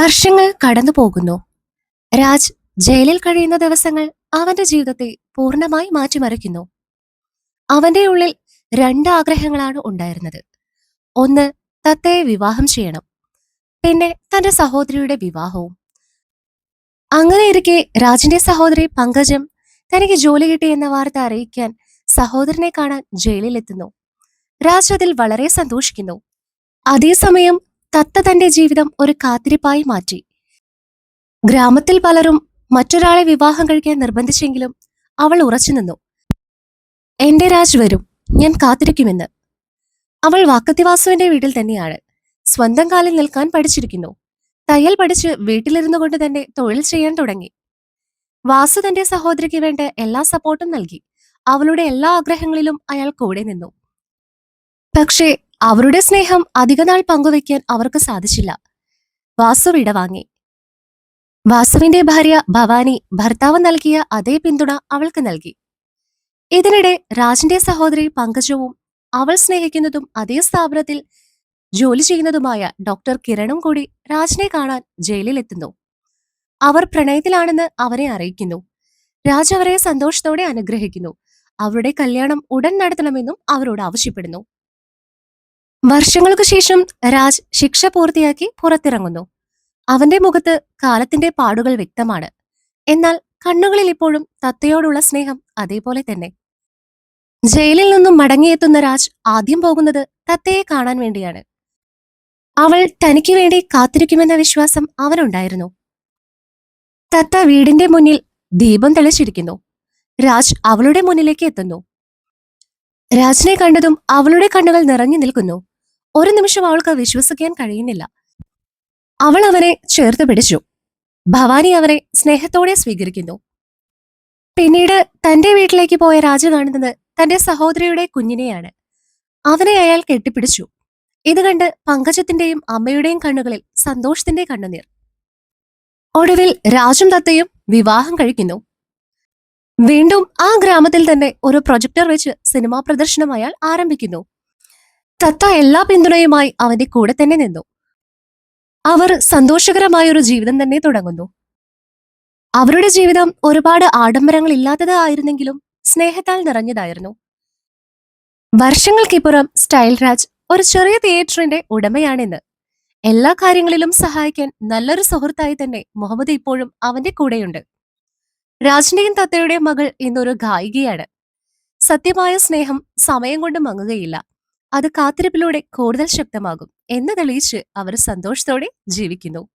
വർഷങ്ങൾ കടന്നു പോകുന്നു. രാജ് ജയിലിൽ കഴിയുന്ന ദിവസങ്ങൾ അവന്റെ ജീവിതത്തെ പൂർണ്ണമായി മാറ്റിമറിക്കുന്നു. അവന്റെ ഉള്ളിൽ രണ്ട് ആഗ്രഹങ്ങളാണ് ഉണ്ടായിരുന്നത്. ഒന്ന്, തത്തയെ വിവാഹം ചെയ്യണം. പിന്നെ തന്റെ സഹോദരിയുടെ വിവാഹവും. അങ്ങനെയിരിക്കെ രാജിന്റെ സഹോദരി പങ്കജം തനിക്ക് ജോലി കിട്ടി എന്ന വാർത്ത അറിയിക്കാൻ സഹോദരനെ കാണാൻ ജയിലിലെത്തുന്നു. രാജ് അതിൽ വളരെ സന്തോഷിക്കുന്നു. അതേസമയം തത്ത തന്റെ ജീവിതം ഒരു കാത്തിരിപ്പായി മാറ്റി. ഗ്രാമത്തിൽ പലരും മറ്റൊരാളെ വിവാഹം കഴിക്കാൻ നിർബന്ധിച്ചെങ്കിലും അവൾ ഉറച്ചുനിന്നു. എന്റെ രാജ് വരും, ഞാൻ കാത്തിരിക്കുമെന്ന്. അവൾ വാക്കത്തിവാസുവിന്റെ വീട്ടിൽ തന്നെയാണ്. സ്വന്തം കാലിൽ നിൽക്കാൻ പഠിച്ചിരിക്കുന്നു. തയ്യൽ പഠിച്ച് വീട്ടിലിരുന്നു കൊണ്ട് തന്നെ തൊഴിൽ ചെയ്യാൻ തുടങ്ങി. വാസു തന്റെ സഹോദരിക്ക് വേണ്ട എല്ലാ സപ്പോർട്ടും നൽകി. അവളുടെ എല്ലാ ആഗ്രഹങ്ങളിലും അയാൾ കൂടെ നിന്നു. പക്ഷേ അവരുടെ സ്നേഹം അധികനാൾ പങ്കുവെക്കാൻ അവർക്ക് സാധിച്ചില്ല. വാസു വിടവാങ്ങി. വാസുവിന്റെ ഭാര്യ ഭവാനി ഭർത്താവ് നൽകിയ അതേ പിന്തുണ അവൾക്ക് നൽകി. ഇതിനിടെ രാജിന്റെ സഹോദരി പങ്കജവും അവൾ സ്നേഹിക്കുന്നതും അതേ സ്ഥാപനത്തിൽ ജോലി ചെയ്യുന്നതുമായ ഡോക്ടർ കിരണും കൂടി രാജിനെ കാണാൻ ജയിലിലെത്തുന്നു. അവർ പ്രണയത്തിലാണെന്ന് അവരെ അറിയിക്കുന്നു. രാജ് അവരെ സന്തോഷത്തോടെ അനുഗ്രഹിക്കുന്നു. അവരുടെ കല്യാണം ഉടൻ നടത്തണമെന്നും അവരോട് ആവശ്യപ്പെടുന്നു. വർഷങ്ങൾക്കു ശേഷം രാജ് ശിക്ഷ പൂർത്തിയാക്കി പുറത്തിറങ്ങുന്നു. അവന്റെ മുഖത്ത് കാലത്തിന്റെ പാടുകൾ വ്യക്തമാണ്. എന്നാൽ കണ്ണുകളിൽ ഇപ്പോഴും തത്തയോടുള്ള സ്നേഹം അതേപോലെ തന്നെ. ജയിലിൽ നിന്നും മടങ്ങിയെത്തുന്ന രാജ് ആദ്യം പോകുന്നത് തത്തയെ കാണാൻ വേണ്ടിയാണ്. അവൾ തനിക്ക് വേണ്ടി കാത്തിരിക്കുമെന്ന വിശ്വാസം അവനുണ്ടായിരുന്നു. തത്ത വീടിന്റെ മുന്നിൽ ദീപം തെളിച്ചിരിക്കുന്നു. രാജ് അവളുടെ മുന്നിലേക്ക് എത്തുന്നു. രാജിനെ കണ്ടതും അവളുടെ കണ്ണുകൾ നിറഞ്ഞു നിൽക്കുന്നു. ഒരു നിമിഷം അവൾക്ക് വിശ്വസിക്കാൻ കഴിയുന്നില്ല. അവൾ അവനെ ചേർത്ത് പിടിച്ചു. ഭവാനി അവനെ സ്നേഹത്തോടെ സ്വീകരിക്കുന്നു. പിന്നീട് തന്റെ വീട്ടിലേക്ക് പോയ രാജു കാണുന്നത് തന്റെ സഹോദരിയുടെ കുഞ്ഞിനെയാണ്. അവനെ അയാൾ കെട്ടിപ്പിടിച്ചു. ഇത് കണ്ട് പങ്കജത്തിന്റെയും അമ്മയുടെയും കണ്ണുകളിൽ സന്തോഷത്തിന്റെ കണ്ണുനീർ. ഒടുവിൽ രാജും തത്തയും വിവാഹം കഴിക്കുന്നു. വീണ്ടും ആ ഗ്രാമത്തിൽ തന്നെ ഒരു പ്രൊജക്ടർ വെച്ച് സിനിമാ പ്രദർശനം അയാൾ ആരംഭിക്കുന്നു. തത്ത എല്ലാ പിന്തുണയുമായി അവന്റെ കൂടെ തന്നെ നിന്നു. അവർ സന്തോഷകരമായ ഒരു ജീവിതം തന്നെ തുടങ്ങുന്നു. അവരുടെ ജീവിതം ഒരുപാട് ആഡംബരങ്ങൾ ഇല്ലാത്തത് ആയിരുന്നെങ്കിലും സ്നേഹത്താൽ നിറഞ്ഞതായിരുന്നു. വർഷങ്ങൾക്കിപ്പുറം സ്റ്റൈൽ രാജ് ഒരു ചെറിയ തിയേറ്ററിന്റെ ഉടമയാണെന്ന്. എല്ലാ കാര്യങ്ങളിലും സഹായിക്കാൻ നല്ലൊരു സുഹൃത്തായി തന്നെ മുഹമ്മദ് ഇപ്പോഴും അവന്റെ കൂടെയുണ്ട്. രാജിന്റെയും തത്തയുടെയും മകൾ ഇന്നൊരു ഗായികയാണ്. സത്യമായ സ്നേഹം സമയം കൊണ്ട് മങ്ങുകയില്ല. അത് കാത്തിരിപ്പിലൂടെ കൂടുതൽ ശക്തമാകും എന്ന് തെളിയിച്ച് അവർ സന്തോഷത്തോടെ ജീവിക്കുന്നു.